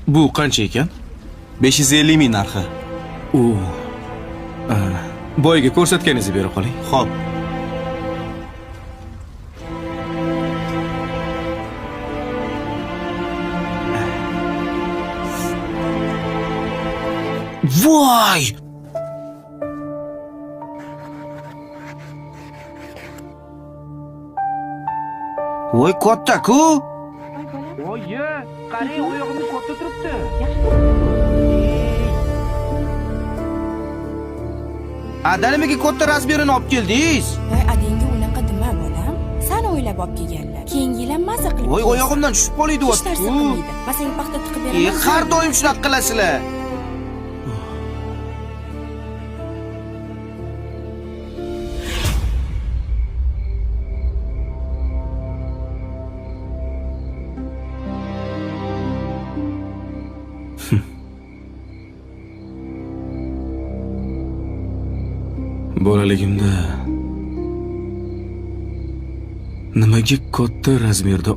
Bu qancha ekan? 550 ming narxi. Boyga ko'rsatganingizni bera qoling. Xo'p. Voy! Voy katta-ku. Oyi, qarang, oyog'imiz katta turibdi. Nimaga katta razmerini olib keldingiz? Voy, adangga unaqa dema bolam. San o'ylab olib kelganlar. Keyingi yil ham maza qilib. Voy, oyog'imdan tushib qoladi hech narsa deyapti-ku. qilmaydi. Masang paxta tiqib beraman. Har doim shunaqa qilasizlar. Bolaligimda nimaga katta razmerda